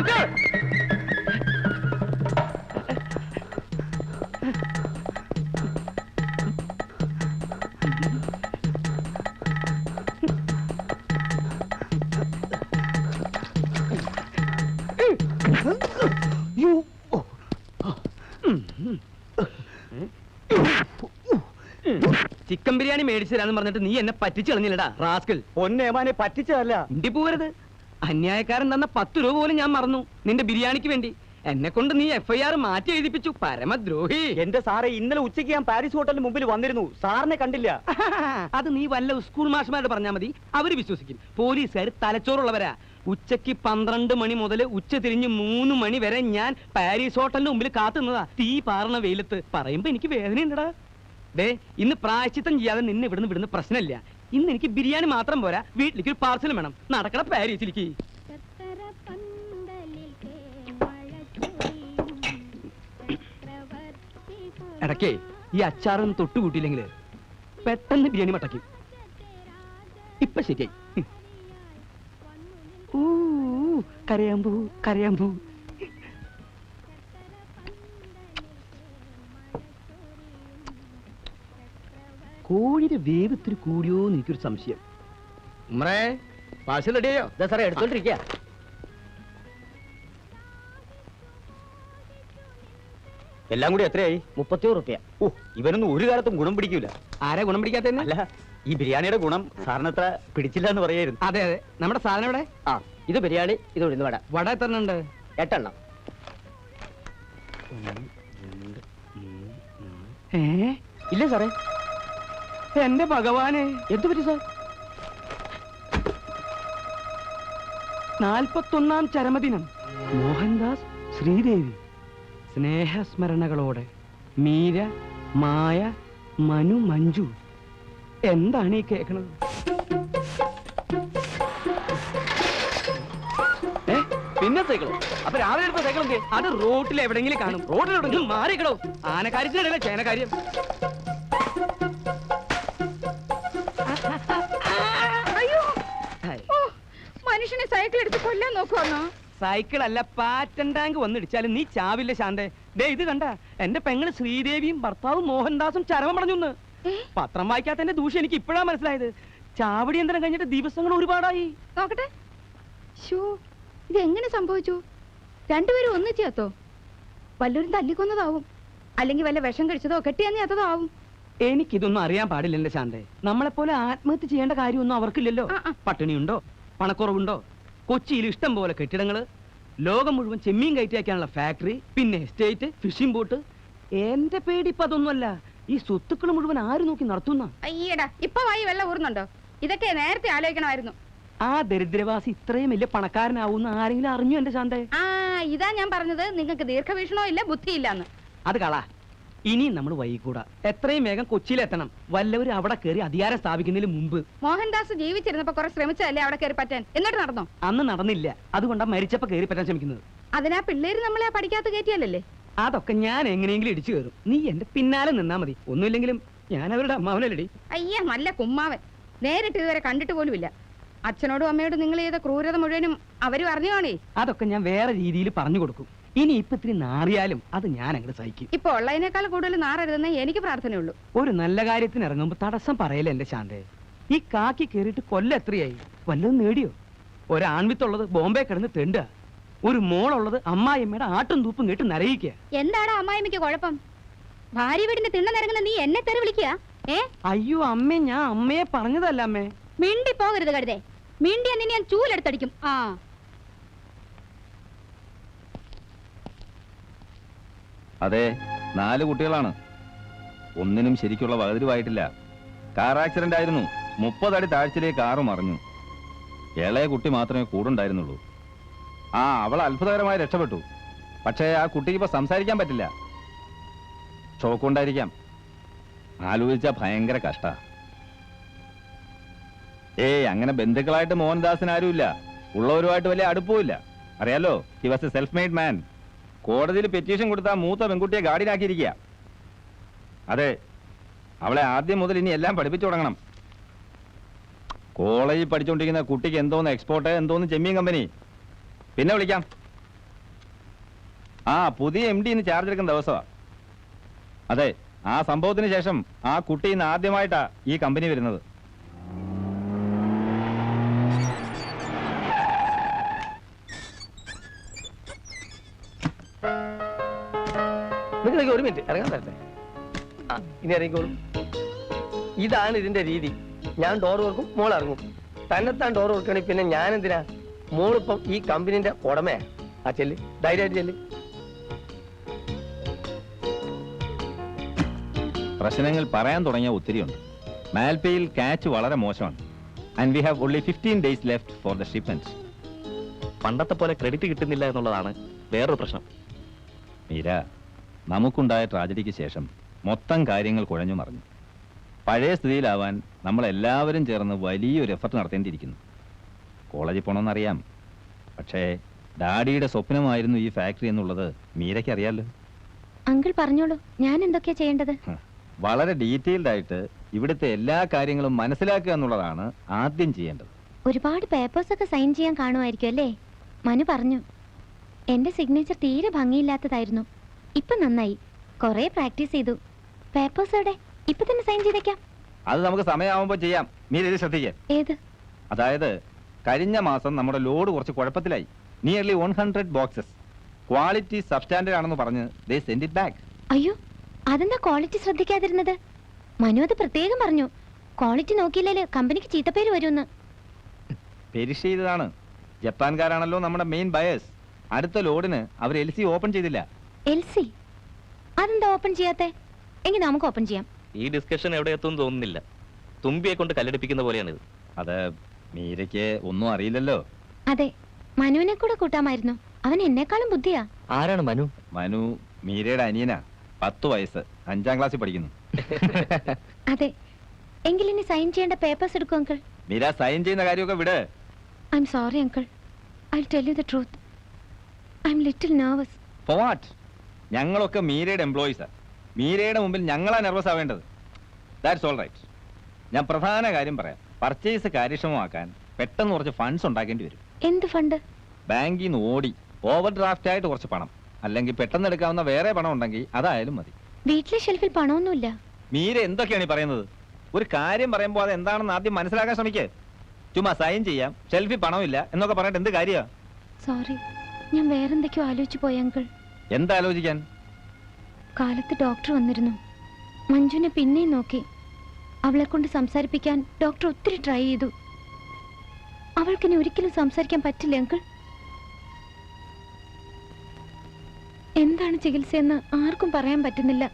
കൊടുക്ക. ചിക്കൻ ബിരിയാണി മേടിച്ചു തരാന്ന് പറഞ്ഞിട്ട് നീ എന്നെ പറ്റിച്ചു കളഞ്ഞില്ലടാ റാസ്കൽ. പൊന്നേമാനെ പറ്റിച്ചതല്ല. ഇണ്ടി പോവരുത്. അന്യായക്കാരൻ തന്ന 10 രൂപ പോലും ഞാൻ മറന്നു നിന്റെ ബിരിയാണിക്ക് വേണ്ടി. എന്നെ കൊണ്ട് നീ FIR മാറ്റി എഴുതിപ്പിച്ചു. പരമദ്രോഹി. എന്റെ സാറെ, ഇന്നലെ ഉച്ചയ്ക്ക് ഞാൻ പാരീസ് ഹോട്ടലിന് മുമ്പിൽ വന്നിരുന്നു, സാറിനെ കണ്ടില്ല. അത് നീ വല്ല സ്കൂൾ മാഷ്മാരോട് പറഞ്ഞാൽ മതി, അവര് വിശ്വസിക്കും. പോലീസുകാർ തലച്ചോറുള്ളവരാ. ഉച്ചയ്ക്ക് 12 മണി മുതൽ ഉച്ച തിരിഞ്ഞ് 3 മണി വരെ ഞാൻ പാരീസ് ഹോട്ടലിന് മുമ്പിൽ കാത്തുന്നതാ, തീ പാറണ വെയിലത്ത്. പറയുമ്പോ എനിക്ക് വേദനയുണ്ടടാ. ദേ, ഇന്ന് പ്രായശ്ചിത്തം ചെയ്യാതെ നിന്നെ ഇവിടുന്ന് പ്രശ്നമില്ല. ഇന്ന് എനിക്ക് ബിരിയാണി മാത്രം പോരാ, വീട്ടിലേക്ക് ഒരു പാർസൽ വേണം. നടക്കണ പാരീസിലേക്ക്. ഇടയ്ക്കേ ഈ അച്ചാറൊന്നും തൊട്ടുകൂട്ടിയില്ലെങ്കിൽ പെട്ടെന്ന് ബിരിയാണി മട്ടയ്ക്കും. ഇപ്പൊ ശരിയായി. കരയാമ്പൂ കരയാമ്പൂ. കോഴിയുടെ വേവ് ഇത്തിരി കൂടിയോ എന്ന് എനിക്കൊരു സംശയം. ഉമ്മറേ, പാഴ്സൽ റെഡിയായോ? സാറേ, എടുത്തോണ്ടിരിക്കുക. എല്ലാം കൂടി എത്രയായി? 30 രൂപ. ഓ, ഇവനൊന്നും ഒരു കാലത്തും ഗുണം പിടിക്കൂല. ആരാ ഗുണം പിടിക്കാത്ത? അല്ല, ഈ ബിരിയാണിയുടെ ഗുണം സാറിനത്ര പിടിച്ചില്ല എന്ന് പറയായിരുന്നു. അതെ അതെ. നമ്മുടെ സാധനം എവിടെ? ആ, ഇത് ബിരിയാണി, ഇത് ഉഴുന്ന് വട. വട എത്ര ഉണ്ട്? 8 എണ്ണം. ഇല്ല സാറേ. എന്റെ ഭഗവാനെ, എന്തു പറ്റി സാർ? 41ാം ചരമദിനം. മോഹൻദാസ്, ശ്രീദേവി. സ്നേഹസ്മരണകളോടെ മീര, മായ, മനു, മഞ്ജു. എന്താണ് ഈ കേൾക്കണത്? പിന്നെ സൈക്കിളോ? അപ്പൊ രാവിലെ എടുത്ത സൈക്കിൾ എന്ത്? അത് റോട്ടിൽ എവിടെങ്കിലും കാണും. റോട്ടിൽ എവിടെങ്കിലും മാറിക്കണോ? ആനക്കാര്യത്തിനിടയിലെ ചേനക്കാര്യം. മനുഷ്യനെ സൈക്കിൾ എടുത്ത് കൊല്ലാൻ നോക്കുവാന്നോ? സൈക്കിൾ അല്ല, പാറ്റൻ ടാങ്ക് വന്നിടിച്ചാലും നീ ചാവില്ല ശാന്തേ. ദേ ഇത് കണ്ട, എന്റെ പെങ്ങള് ശ്രീദേവിയും ഭർത്താവും മോഹൻദാസും ചരമം പറഞ്ഞുന്ന്. പത്രം വായിക്കാത്തതിന്റെ ദൂഷ്യം എനിക്ക് ഇപ്പോഴാ മനസ്സിലായത്. ചാവടി യന്ത്രം കഴിഞ്ഞിട്ട് ദിവസങ്ങൾ ഒരുപാടായി. നോക്കട്ടെ. ഇതെങ്ങനെ സംഭവിച്ചു? രണ്ടുപേരും ഒന്നിച്ചേത്തോ? വല്ലവരും തല്ലിക്കൊന്നതാവും, അല്ലെങ്കിൽ വല്ല വിഷം കഴിച്ചതോ കെട്ടിയതോ ആവും. എനിക്കിതൊന്നും അറിയാൻ പാടില്ല എന്റെ ശാന്തേ. നമ്മളെപ്പോലെ ആത്മഹത്യ ചെയ്യേണ്ട കാര്യമൊന്നും അവർക്കില്ലല്ലോ. പട്ടിണിയുണ്ടോ, പണക്കുറവുണ്ടോ? കൊച്ചിയിൽ ഇഷ്ടം പോലെ കെട്ടിടങ്ങള്, ലോകം മുഴുവൻ ചെമ്മീൻ കയറ്റിയാക്കാനുള്ള ഫാക്ടറി, പിന്നെ എസ്റ്റേറ്റ്, ഫിഷിംഗ് ബോട്ട്. എന്റെ പേടി ഇപ്പൊ അതൊന്നുമല്ല. ഈ സ്വത്തുക്കൾ മുഴുവൻ ആര് നോക്കി നടത്തുന്ന? അയ്യടാ, ഇപ്പൊ വായി വെള്ളം ഊർന്നുണ്ടോ? ഇതൊക്കെ നേരത്തെ ആലോചിക്കണമായിരുന്നു. ആ ദരിദ്രവാസി ഇത്രയും വലിയ പണക്കാരനാവുന്ന ആരെങ്കിലും അറിഞ്ഞു എന്റെ ശാന്തേ? ഇതാ ഞാൻ പറഞ്ഞത്, നിങ്ങൾക്ക് ദീർഘവീക്ഷണോ ഇല്ല, ബുദ്ധിയില്ലാന്ന്. അത് കളാ. ഇനി നമ്മൾ വൈകൂടാ. എത്രയും വേഗം കൊച്ചിയിലെത്തണം. വല്ലവരും അവിടെ കയറി അധികാരം സ്ഥാപിക്കുന്നതിന് മുമ്പ്. മോഹൻദാസ് ജീവിച്ചിരുന്നപ്പോ കുറെ ശ്രമിച്ചതല്ലേ അവിടെ കയറി പറ്റാൻ? എന്നിട്ട് നടന്നോ? അന്ന് നടന്നില്ല. അതുകൊണ്ടാ മരിച്ചപ്പോ കയറി പറ്റാൻ ശ്രമിക്കുന്നത്. അതിനാ പിള്ളേര് നമ്മളെ പഠിക്കാത്ത കയറ്റിയല്ലേ? അതൊക്കെ ഞാൻ എങ്ങനെയെങ്കിലും ഇടിച്ചു കയറും. നീ എന്റെ പിന്നാലെ നിന്നാ മതി. ഒന്നുമില്ലെങ്കിലും ഞാൻ അവരുടെ അമ്മാവനല്ലടി. അയ്യ, നല്ല കുമ്മാവൻ. നേരിട്ട് ഇതുവരെ കണ്ടിട്ട് പോലുമില്ല. അച്ഛനോടും അമ്മയോടും നിങ്ങൾ ചെയ്ത ക്രൂരത മുഴുവനും അവരും അറിഞ്ഞു കാണേ. അതൊക്കെ ഞാൻ വേറെ രീതിയിൽ പറഞ്ഞു കൊടുക്കും. ഇനി ഇപ്പൊ ഇത്തിരി നാറിയാലും അത് ഞാൻ അങ്ങോട്ട് സഹിക്കും. ഇപ്പൊ ഉള്ളതിനേക്കാൾ കൂടുതൽ നാറരുതെന്നേ എനിക്ക് പ്രാർത്ഥനയുള്ളൂ. ഒരു നല്ല കാര്യത്തിന് ഇറങ്ങുമ്പോ തടസ്സം പറയല്ലേ എന്റെ ശാന്തേ. ഈ കാക്കി കേറിയിട്ട് കൊല്ലം എത്രയായി? വല്ലതും നേടിയോ? ഒരാൺവിത്തുള്ളത് ബോംബെ കിടന്ന് തെണ്ടുക. ഒരു മോളുള്ളത് അമ്മായിയമ്മയുടെ ആട്ടും തൂപ്പും കേട്ട് നരയിക്കുക. എന്താടാ അമ്മായിമ്മയ്ക്ക് കുഴപ്പം? ഭാര്യ വീടിന്റെ തിണ്ണ നിരങ്ങുന്ന നീ എന്നെ തെറി വിളിക്കുക? അയ്യോ അമ്മേ, ഞാൻ അമ്മയെ പറഞ്ഞതല്ല അമ്മേ. മിണ്ടി പോകരുത് കരുതേ. മിണ്ടിയാ നിന്നെ ഞാൻ ചൂലെടുത്തടിക്കും. അതെ, 4 കുട്ടികളാണ്. ഒന്നിനും ശരിക്കുള്ള വകതിരിവായിട്ടില്ല. കാർ ആക്സിഡന്റ് ആയിരുന്നു. 30 അടി താഴ്ചയിലേക്ക് കാറ് മറിഞ്ഞു. ഇളയ കുട്ടി മാത്രമേ കൂടുണ്ടായിരുന്നുള്ളൂ. അവൾ അത്ഭുതകരമായി രക്ഷപ്പെട്ടു. പക്ഷേ ആ കുട്ടിക്ക് ഇപ്പൊ സംസാരിക്കാൻ പറ്റില്ല. ഷോക്കുണ്ടായിരിക്കാം. ആലോചിച്ച ഭയങ്കര കഷ്ട. അങ്ങനെ ബന്ധുക്കളായിട്ട് മോഹൻദാസിന് ആരുമില്ല. ഉള്ളവരുമായിട്ട് വലിയ അടുപ്പമില്ല. അറിയാലോ, he was A self made മാൻ. കോടതിയിൽ പെറ്റീഷൻ കൊടുത്താൽ മൂത്ത പെൺകുട്ടിയെ ഗാർഡിയനാക്കിയിരിക്കുക. അതെ, അവളെ ആദ്യം മുതൽ ഇനി എല്ലാം പഠിപ്പിച്ചു തുടങ്ങണം. കോളേജിൽ പഠിച്ചുകൊണ്ടിരിക്കുന്ന കുട്ടിക്ക് എന്തോന്ന് എക്സ്പോർട്ട്, എന്തോന്ന് ചെമ്മീൻ കമ്പനി. പിന്നെ വിളിക്കാം. ആ പുതിയ MD ഇന്ന് ചാർജ് എടുക്കുന്ന ദിവസമാ. അതെ, ആ സംഭവത്തിന് ശേഷം ആ കുട്ടി ഇന്ന് ആദ്യമായിട്ടാ ഈ കമ്പനി വരുന്നത്. നിങ്ങൾ ഒരു മിനിറ്റ് ഇറങ്ങാൻ തരട്ടെ. ആ ഇനി ഇറങ്ങിക്കോളൂ. ഇതാണ് ഇതിന്റെ രീതി. ഞാൻ ഡോർ തുറക്കും, മോൾ ഇറങ്ങും. തന്നെത്താൻ ഡോർ തുറക്കണേ പിന്നെ ഞാൻ എന്തിനാ? മോളിപ്പം ഈ കമ്പനിന്റെ ഉടമയാ. ആ ചെല്ല്, ധൈര്യമായിട്ട് ചെല്ല്. പ്രശ്നങ്ങൾ പറയാൻ തുടങ്ങിയ ഒത്തിരിയുണ്ട്. മാൽപേയിൽ കാച്ച് വളരെ മോശമാണ്. And we have only 15 days left for the shipment. പണ്ടത്തെ പോലെ ക്രെഡിറ്റ് കിട്ടുന്നില്ല എന്നുള്ളതാണ് വേറൊരു പ്രശ്നം. മീര, നമുക്കുണ്ടായ ട്രാജഡിക്ക് ശേഷം മൊത്തം കാര്യങ്ങൾ കുഴഞ്ഞു മറിഞ്ഞു. പഴയ സ്ഥിതിയിലാവാൻ നമ്മളെല്ലാവരും ചേർന്ന് വലിയൊരു എഫർട്ട് നടത്തേണ്ടിയിരിക്കുന്നു. കോളേജിൽ പോകണമെന്നറിയാം, പക്ഷേ ഡാഡിയുടെ സ്വപ്നമായിരുന്നു ഈ ഫാക്ടറി എന്നുള്ളത് മീരയ്ക്ക് അറിയാലോ. അങ്കിൾ പറഞ്ഞോളൂ, ഞാൻ എന്തൊക്കെയാ ചെയ്യേണ്ടത്? വളരെ ഡീറ്റെയിൽഡ് ആയിട്ട് ഇവിടുത്തെ എല്ലാ കാര്യങ്ങളും മനസ്സിലാക്കുക എന്നുള്ളതാണ് ആദ്യം ചെയ്യേണ്ടത്. ഒരുപാട് പേപ്പേഴ്സ് ഒക്കെ സൈൻ ചെയ്യാൻ കാണുമായിരിക്കും അല്ലേ? മനു പറഞ്ഞു. എന്റെ സിഗ്നേച്ചർ തീരെ ഭംഗിയില്ലാത്തതായിരുന്നു. ഇപ്പൊ നന്നായി, കൊറേ പ്രാക്ടീസ് ചെയ്തു. പേപ്പേഴ്സ് എവിടെ? ഇപ്പൊ തന്നെ സൈൻ ചെയ്തേക്കാം. അത് നമുക്ക് സമയമാകുമ്പോൾ ചെയ്യാം. മീര ഇത് ശ്രദ്ധിക്കുക. ഏത്? അതായത് കഴിഞ്ഞ മാസം നമ്മുടെ ലോഡ് കുറച്ച് കുഴപ്പത്തിലായി. Nearly 100 boxes. ക്വാളിറ്റി സബ്സ്റ്റാൻഡേർഡ് ആണെന്ന് പറഞ്ഞ് ദേ സെൻഡ് ഇറ്റ് ബാക്ക്. അയ്യോ, അതെന്താ ക്വാളിറ്റി ശ്രദ്ധിക്കാതിരുന്നത്? മനു അത് പ്രത്യേകം പറഞ്ഞു. ക്വാളിറ്റി നോക്കിയില്ലേ കമ്പനിക്ക് ചീത്തപ്പേര് വരുമെന്ന്. പെരിഷ് ചെയ്തതാണ്. ജപ്പാൻകാരാണല്ലോ നമ്മുടെ മെയിൻ ബയേഴ്സ്. അടുത്ത ലോഡിന് അവർ LC ഓപ്പൺ ചെയ്തില്ല. LC? അതെന്താ ഓപ്പൺ ചെയ്യാത്തെ? എങ്കിൽ നമുക്ക് ഓപ്പൺ ചെയ്യാം. ഈ ഡിസ്കഷൻ എവിടെ എത്തുമെന്ന് തോന്നുന്നില്ല. തുമ്പിയെ കൊണ്ട് കല്ലെടുപ്പിക്കുന്ന പോലെയാണിത്. അത് മീരയ്ക്ക് ഒന്നും അറിയില്ലല്ലോ. അതെ, മനുവിനെ കൂടെ കൂട്ടാമായിരുന്നു. അവൻ എന്നെക്കാളും ബുദ്ധിയാ. ആരാണ് മനു? മനു മീരയുടെ അനിയനാ. 10 വയസ്സ്, 5ാം ക്ലാസ്സിൽ പഠിക്കുന്നു. അതെ, എങ്കിൽ ഇനി സൈൻ ചെയ്യേണ്ട പേപ്പേഴ്സ് എടുക്കും അങ്കിൾ. മീര സൈൻ ചെയ്യുന്ന കാര്യമൊക്കെ വിട്. I'm sorry uncle. I tell you the truth. I'm little nervous. For what? ഞങ്ങളൊക്കെ മീരയുടെ എംപ്ലോയീസാ. മീരയുടെ മുമ്പിൽ ഞങ്ങളാ നെർവസ് ആവേണ്ടത്. That's all right. ഞാൻ പ്രധാന കാര്യം പറയാം. പർച്ചേസ് കാര്യക്ഷമമാക്കാൻ പെട്ടെന്ന് കുറച്ച് ഫണ്ട്സ് ഉണ്ടാക്കേണ്ടി വരും. എന്ത് ഫണ്ട്? ബാങ്കിൽ നിന്ന് ഓടി ഓവർ ഡ്രാഫ്റ്റ് ആയിട്ട് കുറച്ച് പണം, അല്ലെങ്കിൽ പെട്ടെന്ന് എടുക്കാവുന്ന വേറെ പണം ഉണ്ടെങ്കിൽ അതായാലും മതി. വീട്ടിലെ ഷെൽഫിൽ പണമൊന്നുമില്ല. മീര എന്തൊക്കെയാണ് ഈ പറയുന്നത്? ഒരു കാര്യം പറയുമ്പോൾ അത് എന്താണെന്ന് ആദ്യം മനസ്സിലാക്കാൻ ശ്രമിക്കേ. ചുമ്മാ സൈൻ ചെയ്യാം, ഷെൽഫിൽ പണമില്ല എന്നൊക്കെ പറഞ്ഞിട്ട് എന്ത് കാര്യമാ? സോറി, ഞാൻ വേറെന്തൊക്കെയോ ആലോചിച്ചു പോയി അങ്കിൾ. എന്താലോചിക്കാൻ? കാലത്ത് ഡോക്ടർ വന്നിരുന്നു. മഞ്ജുവിനെ പിന്നെയും നോക്കി. അവളെ കൊണ്ട് സംസാരിപ്പിക്കാൻ ഡോക്ടർ ഒത്തിരി ട്രൈ ചെയ്തു. അവൾക്കിനി ഒരിക്കലും സംസാരിക്കാൻ പറ്റില്ല അങ്കിൾ. എന്താണ് ചികിത്സയെന്ന് ആർക്കും പറയാൻ പറ്റുന്നില്ല.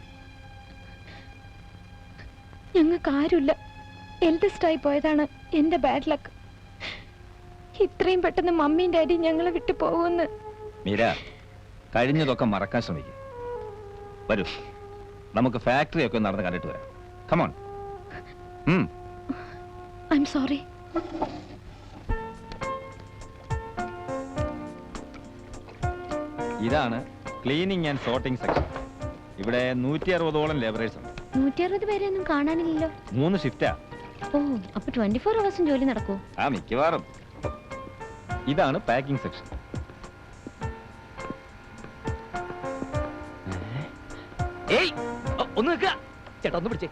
ഞങ്ങൾക്ക് ആരുമില്ല. എൽഡസ്റ്റ് ആയി പോയതാണ് എന്റെ ബാഡ് ലക്ക്. ഇത്രയും പെട്ടെന്ന് മമ്മിയും ഡാഡിയും ഞങ്ങളെ വിട്ടു പോകുമെന്ന്. മീര, കഴിഞ്ഞതൊക്കെ മറക്കാൻ ശ്രമിക്കുക. വരൂ, നമുക്ക് ഫാക്ടറി ഒക്കെ നടന്ന് കണ്ടിട്ട് വരാം. കമോൺ. I am sorry. ഇതാണ് ക്ലീനിങ് ആൻഡ് സോർട്ടിംഗ് സെക്ഷൻ. ഇവിടെ 160ഓളം ലേബറേഴ്സ് ഉണ്ട്. 160 പേരെയൊന്നും കാണാനില്ലല്ലോ. 3 ഷിഫ്റ്റാ. ഓ, അപ്പൊ 24 hours ജോലി നടക്കൂ? ആ, മിക്കവാറും. ഇതാണ് പാക്കിംഗ് സെക്ഷൻ. ഏയ്, ഒന്ന് നിൽക്കുക ചേട്ടാ, ഒന്ന് പിടിച്ചേ.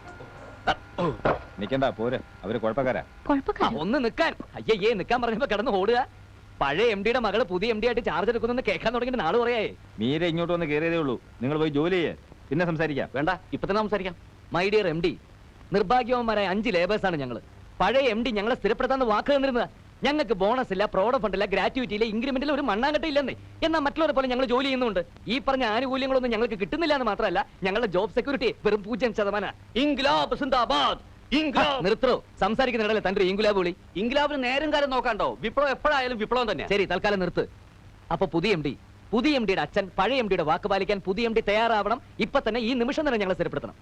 നിക്കണ്ട, പോര്, അവര് കുഴപ്പക്കാരാ. കുഴപ്പക്കാരോ? ഒന്ന് നിൽക്കാൻ. അയ്യേ, നിൽക്കാൻ പറഞ്ഞപ്പോ കിടന്ന് ഓടുക. പഴയ MDയുടെ മകള് പുതിയ MD ആയിട്ട് ചാർജ് എടുക്കുന്നെന്ന് കേൾക്കാൻ തുടങ്ങിയിട്ട് നാള് പറയായേ. മീര ഇങ്ങോട്ട് വന്ന് കയറിയതേ ഉള്ളൂ. നിങ്ങൾ പോയി ജോലി ചെയ്യേ, പിന്നെ സംസാരിക്കാം. വേണ്ട, ഇപ്പൊ തന്നെ സംസാരിക്കാം. മൈ ഡിയർ MD, നിർഭാഗ്യവന്മാരായ 5 ലേബേഴ്സാണ് ഞങ്ങള്. പഴയ MD ഞങ്ങളെ സ്ഥിരപ്പെടുത്താന്ന് വാക്ക് തന്നിരുന്നത്. ഞങ്ങൾക്ക് ബോണസ് ഇല്ല, പ്രോഡക്റ്റ് ഫണ്ട് ഇല്ല, ഗ്രാറ്റുവിറ്റി ഇല്ല, ഇൻക്രിമെന്റിൽ ഒരു മണ്ണാങ്കട്ട ഇല്ലെന്നേ. എന്നാൽ മറ്റുള്ളവരെ പോലെ ഞങ്ങൾ ജോലി ചെയ്യുന്നുണ്ട്. ഈ പറഞ്ഞ ആനുകൂല്യങ്ങളൊന്നും ഞങ്ങൾക്ക് കിട്ടുന്നില്ല എന്ന് മാത്രമല്ല, ഞങ്ങളുടെ ജോബ് സെക്യൂരിറ്റി വെറും 0%. ഇൻക്ലാബ് സിന്ദാബാദ്. നിർത്തോ, സംസാരിക്കുന്നിടല്ലേ തന്റെ ഇൻകുലാബ് വിളി. ഇൻകുലാബിന് നേരം കാലം നോക്കാണ്ടോ? വിപ്ലവം എപ്പോഴായാലും വിപ്ലവം തന്നെ. ശരി, തൽക്കാലം നിർത്ത്. അപ്പൊ പുതിയ MDയുടെ അച്ഛൻ പഴയ MDയുടെ വാക്ക് പാലിക്കാൻ പുതിയ MD തയ്യാറാവണം. ഇപ്പൊ തന്നെ, ഈ നിമിഷം തന്നെ ഞങ്ങളെ സ്ഥിരപ്പെടുത്തണം.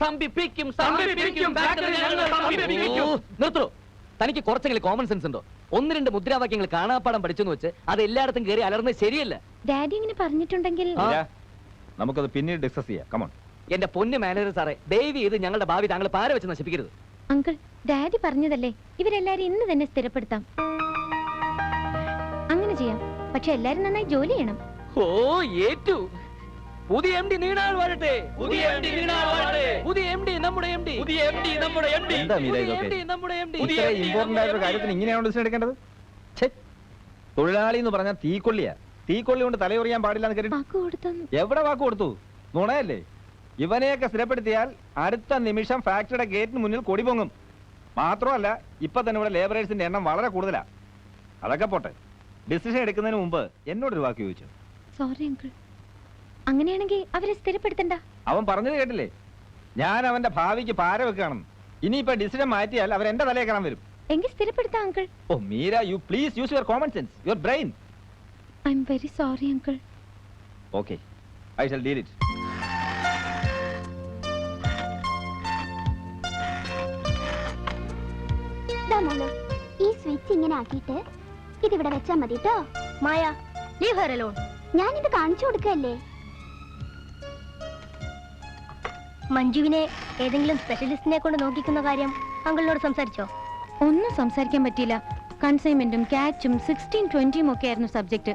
നിർത്തോ. തനിക്ക് കുറച്ചെങ്കിലും കോമൺ സെൻസ് ഉണ്ടോ? 1-2 മുദ്രാവാക്യങ്ങൾ കാണാപ്പാടം പഠിച്ചെന്ന് വെച്ച് അത് എല്ലായിടത്തും കയറി അലർന്നത് ശരിയല്ല. ഡാഡി ഇങ്ങനെ പറഞ്ഞിട്ടുണ്ടെങ്കിൽ നമുക്കത് പിന്നീട് ഡിസ്കസ് ചെയ്യാം. കമോൺ. എന്റെ പൊന്നു മാനേജർ സാറേ, ദയവ് ചെയ്ത് ഞങ്ങളുടെ ഭാവി താങ്കൾ പാര വെച്ച് നശിപ്പിക്കരുത്. അങ്കിൾ, ഡാഡി പറഞ്ഞതല്ലേ, ഇവരെല്ലാരും ഇന്ന് തന്നെ സ്ഥിരപ്പെടുത്താം. അങ്ങനെ ചെയ്യാം, പക്ഷെ എല്ലാരും നന്നായി ജോലി ചെയ്യണം. ഓ, ഏറ്റു. പുതിയ എം ഡി നീണാൾ വാഴട്ടെ. പുതിയ എം ഡി നീണാൾ വാഴട്ടെ. പുതിയ എം ഡി നമ്മുടെ എം ഡി. പുതിയ എം ഡി നമ്മുടെ എം ഡി. എന്താ മീര ഇതൊക്കെ? നമ്മുടെ എം ഡി. ഇത്ര ഇമ്പോർട്ടന്റ് ആയിട്ടൊരു കാര്യത്തിന് ഇങ്ങനെയാണ് ഡിസിഷൻ എടുക്കേണ്ടത്? ഛെ, തൊഴിലാളി എന്ന് പറഞ്ഞാൽ തീക്കൊള്ളിയാ. തീക്കൊള്ളി കൊണ്ട് തലയുറിയാൻ പാടില്ല എന്ന് കരുതി വാക്ക് കൊടുത്തു. എവിടെ വാക്ക് കൊടുത്തു? നുണയല്ലേ? ഇവനെയൊക്കെ സ്ഥിരപ്പെടുത്തിയാൽ അടുത്ത നിമിഷം ഫാക്ടറിയുടെ ഗേറ്റിന് മുന്നിൽ കൊടി പൊങ്ങും. മാത്രമല്ല ഇപ്പൊ തന്നെ ഇവിടെ ലേബറേഴ്സിന്റെ എണ്ണം വളരെ കൂടുതലാ. അതൊക്കെ പോട്ടെ, ഡിസിഷൻ എടുക്കുന്നതിന് മുമ്പ് എന്നോടൊരു വാക്ക് ചോദിച്ചു. Sorry uncle. അങ്ങനെയാണെങ്കിൽ അവരെ സ്ഥിരപ്പെടുത്തണ്ട. അവൻ പറഞ്ഞത് കേട്ടില്ലേ? ഞാൻ അവന്റെ ഭാവിക്ക് പാര വെക്കുകയാണെന്ന്. ഇനിയിപ്പോ ഡിസിഷൻ മാറ്റിയാൽ അവർ എന്റെ തലയെ കാണാൻ വരും. എങ്കിൽ സ്ഥിരപ്പെടുത്താം uncle. Oh Meera, you please use your common sense, your brain. I'm very sorry uncle. Okay, I shall deal it. ഈ സ്വിച്ച് ഇങ്ങനെ ആക്കിയിട്ട് ഇതിവിടെ വെച്ചാ മതി ട്ടോ. Maya, leave her alone. ഞാനിത് കാണിച്ചു കൊടുക്കല്ലേ. മഞ്ജുവിനെ ഏതെങ്കിലും സ്പെഷ്യലിസ്റ്റിനെ കൊണ്ട് നോക്കിക്കുന്ന കാര്യം അങ്കിളിനോട് സംസാരിച്ചോ? ഒന്നും സംസാരിക്കാൻ പറ്റിയില്ല. കൺസൈൻമെന്റും ക്യാച്ചും 16-20 ഒക്കെ ആയിരുന്നു സബ്ജക്ട്.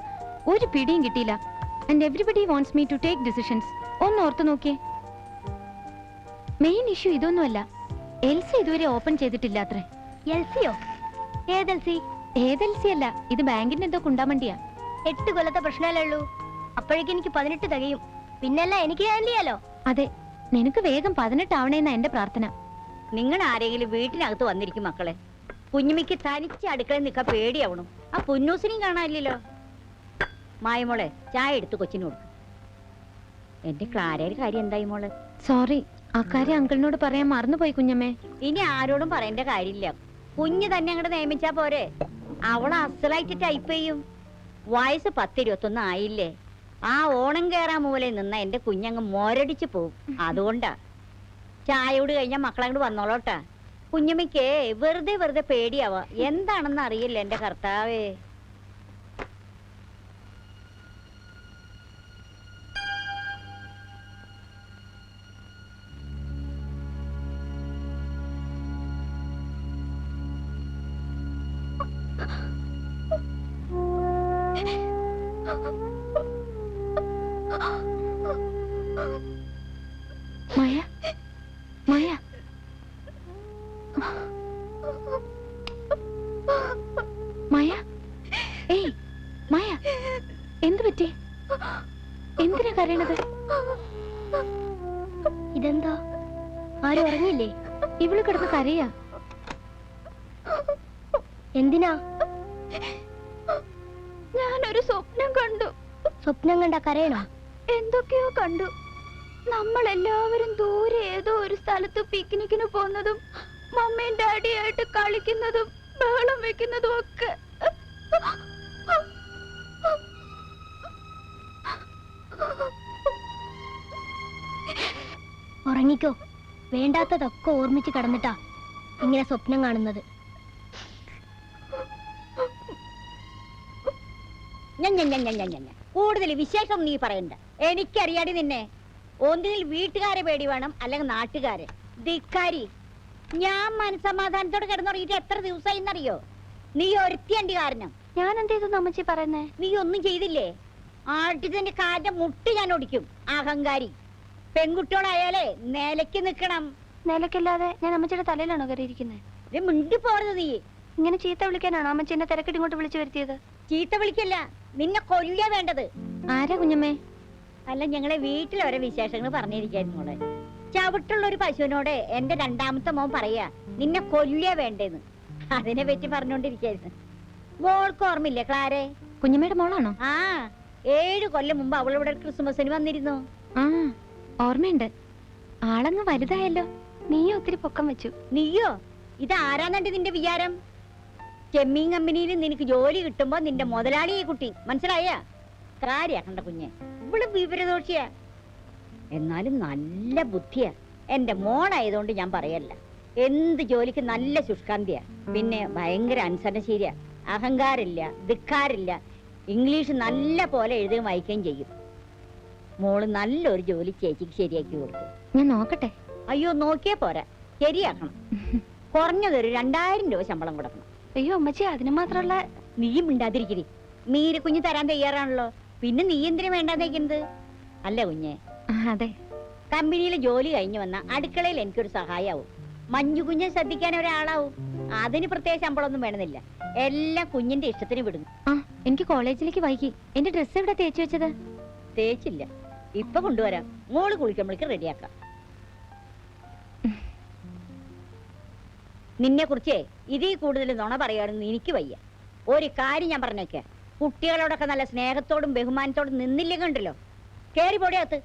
ഒരു പിടിയും കിട്ടിയില്ല. And everybody wants me to take decisions. ഒന്ന് ഓർത്ത് നോക്കിയേ. മെയിൻ ഇഷ്യൂ ഇതൊന്നുമല്ല. എൽസി ഇതുവരെ ഓപ്പൺ ചെയ്തിട്ടില്ല അത്രേ. എൽസിയോ? ഏതെൽസി? ഏതെൽസി അല്ല, ഇത് ബാങ്കിന്റെ എന്തോ കുണ്ടാമണ്ടിയാ. 8 കൊല്ലത്തെ പ്രശ്നമല്ലേ ഉള്ളൂ. അപ്പോഴേക്കും എനിക്ക് 18 തികയും. പിന്നല്ല എനിക്ക് ചെയ്യാലോ. അതെ, നിനക്ക് വേഗം 18 ആവണേന്നാ എന്റെ പ്രാർത്ഥന. നിങ്ങൾ ആരെങ്കിലും വീട്ടിനകത്ത് വന്നിരിക്കും മക്കളെ. കുഞ്ഞുമിക്ക് തനിച്ച് അടുക്കളയിൽ നിൽക്കാൻ പേടിയാവണം. ആ പുന്നൂസിനെയും കാണാനില്ലല്ലോ. മായമോളെ, ചായ എടുത്ത് കൊച്ചിന് കൊടുക്കും. എന്റെ ക്ലാരയുടെ കാര്യം എന്തായി മോളെ? സോറി, അക്കാര്യം അങ്കിളിനോട് പറയാൻ മറന്നുപോയി കുഞ്ഞമ്മേ. ഇനി ആരോടും പറയേണ്ട കാര്യമില്ല. കുഞ്ഞ് തന്നെ അങ്ങോട്ട് നിയമിച്ചാ പോരെ. അവള് അസലായിട്ട് ടൈപ്പ് ചെയ്യും. വയസ്സ് 10-21 ആയില്ലേ. ആ ഓണം കേറാൻ മൂലെ നിന്ന എന്റെ കുഞ്ഞങ്ങ് മോരടിച്ച് പോവും. അതുകൊണ്ടാ ചായയോട് കഴിഞ്ഞാൽ മക്കളങ്ങോട്ട് വന്നോളോട്ടാ. കുഞ്ഞമ്മയ്ക്ക് വെറുതെ പേടിയാവാ. എന്താണെന്ന് അറിയില്ല എന്റെ കർത്താവേ. മായ, മായ, മായ, ഏയ് മായ, എന്ത് പറ്റി? എന്തിനാ കരയണത്? ഇതെന്താ? ആരും അറിഞ്ഞില്ലേ? ഇവള് കിടന്ന് കരയാ. എന്തിനാ? ഞാനൊരു സ്വപ്നം കണ്ടു. സ്വപ്നം കണ്ട കരയണോ? എന്തൊക്കെയോ കണ്ടു. നമ്മളെല്ലാവരും ദൂരെ ഏതോ ഒരു സ്ഥലത്ത് പിക്നിക്കിന് പോകുന്നതും മമ്മയും ഡാഡിയായിട്ട് കളിക്കുന്നതും ബഹളം വെക്കുന്നതും ഒക്കെ. ഉറങ്ങിക്കോ. വേണ്ടാത്തതൊക്കെ ഓർമ്മിച്ച് കിടന്നിട്ടാ ഇങ്ങനെ സ്വപ്നം കാണുന്നത്. കൂടുതൽ വിശേഷം നീ പറയണ്ട. എനിക്കറിയാടി നിന്നെ. ഒന്നിൽ വീട്ടുകാരെ പേടി വേണം, അല്ലെങ്കിൽ നാട്ടുകാരെ. ധിക്കാരി, ഞാൻ മനസമാധാനത്തോടെ കിടന്നുറങ്ങിയിട്ട് എത്ര ദിവസമായി എന്നറിയോ? നീ ഒരുത്തിയണ്ടി കാരണം. ഞാൻ എന്ത് ചെയ്തു അമ്മച്ചി പറയുന്നേ? നീ ഒന്നും ചെയ്തില്ലേ? ആട്ടിന്റെ കാലിന്റെ മുട്ട് ഞാൻ ഒടിക്കും. അഹങ്കാരി. പെൺകുട്ടികളായാലേ നിലയ്ക്ക് നിക്കണം. നിലക്കില്ലാതെ ഞാൻ അമ്മച്ചിയുടെ തലയിലാണോ കയറിയിരിക്കുന്നത്? ഇത് മിണ്ടി പോறது നീ. ഇങ്ങനെ ചീത്ത വിളിക്കാനാണോ അമ്മച്ചി എന്നെ തിരക്കിട്ട് ഇങ്ങോട്ട് വിളിച്ചു വരുത്തിയത്? ചീത്ത വിളിക്കല്ല, നിന്നെ കൊല്ലുക വേണ്ടത്. ആരാ കുഞ്ഞമ്മേ? അല്ല, ഞങ്ങളെ വീട്ടിൽ ഓരോ വിശേഷങ്ങൾ പറഞ്ഞിരിക്കായിരുന്നു മോളെ. ചവിട്ടുള്ള ഒരു പശുവിനോട് എന്റെ 2ാമത്തെ മോൻ പറയാ നിന്നെ കൊല്ലുക വേണ്ടേന്ന്. അതിനെ പറ്റി പറഞ്ഞോണ്ടിരിക്കായിരുന്നു. മോൾക്ക് ഓർമ്മയില്ലേ ക്ലാരെ? കുഞ്ഞമ്മയുടെ മോളാണോ? ആ, 7 കൊല്ലം മുമ്പ് അവളിവിടെ ക്രിസ്മസിന് വന്നിരുന്നു. ആ, ഓർമ്മയുണ്ട്. ആളങ്ങ് വലുതായല്ലോ. നീയും ഒത്തിരി പൊക്കം വെച്ചു. നീയോ? ഇതാരാന്നുണ്ട് നിന്റെ വിചാരം? ചെമ്മീൻ കമ്പനിയിൽ നിനക്ക് ജോലി കിട്ടുമ്പോ നിന്റെ മുതലാളി ഈ കുട്ടി. മനസ്സിലായ? കാര്യാക്കണ്ട കുഞ്ഞെ. ഇവള് വിവരദോഷിയാ, എന്നാലും നല്ല ബുദ്ധിയാ. എന്റെ മോളായതുകൊണ്ട് ഞാൻ പറയല്ല. എന്ത് ജോലിക്ക് നല്ല ശുഷ്കാന്തിയാ. പിന്നെ ഭയങ്കര അനുസരണശീലിയാ. അഹങ്കാരില്ല, ധിക്കാരില്ല. ഇംഗ്ലീഷ് നല്ല പോലെ എഴുതുകയും വായിക്കുകയും ചെയ്യും. മോള് നല്ലൊരു ജോലി ചേച്ചിക്ക് ശരിയാക്കി കൊടുക്കും. ഞാൻ നോക്കട്ടെ. അയ്യോ, നോക്കിയേ പോരാ, ശരിയാക്കണം. കുറഞ്ഞതൊരു 2000 രൂപ ശമ്പളം കൊടുക്കണം. അയ്യോ അമ്മച്ചി, അതിന് മാത്രമുള്ള. നീ മിണ്ടാതിരിക്കരി. മീര കുഞ്ഞ് തരാൻ തയ്യാറാണല്ലോ. പിന്നെ നീ എന്തിനു വേണ്ടാന്നേക്കുന്നത്? അല്ല കുഞ്ഞെ, അതെ. കമ്പനിയിൽ ജോലി കഴിഞ്ഞു വന്ന അടുക്കളയിൽ എനിക്കൊരു സഹായാവും. മഞ്ഞു കുഞ്ഞെ ശ്രദ്ധിക്കാൻ ഒരാളാവും. അതിന് പ്രത്യേക ശമ്പളമൊന്നും വേണമെന്നില്ല. എല്ലാം കുഞ്ഞിന്റെ ഇഷ്ടത്തിന് വിടുന്നു. ആ, എനിക്ക് കോളേജിലേക്ക് വൈകി. എന്റെ ഡ്രസ്സ് എവിടെ തേച്ചു വെച്ചത്? തേച്ചില്ല, ഇപ്പൊ കൊണ്ടുവരാം. മോള് കുളിക്കുമ്പോഴേക്ക് റെഡിയാക്കാം. നിന്നെ കുറിച്ചേ ഇതിൽ കൂടുതൽ നുണ പറയാണെന്ന് എനിക്ക് വയ്യ. ഒരു കാര്യം ഞാൻ പറഞ്ഞേക്കെ, കുട്ടികളോടൊക്കെ നല്ല സ്നേഹത്തോടും ബഹുമാനത്തോടും നിന്നില്ലേ കണ്ടല്ലോ. കേറി പോടിയകത്ത്.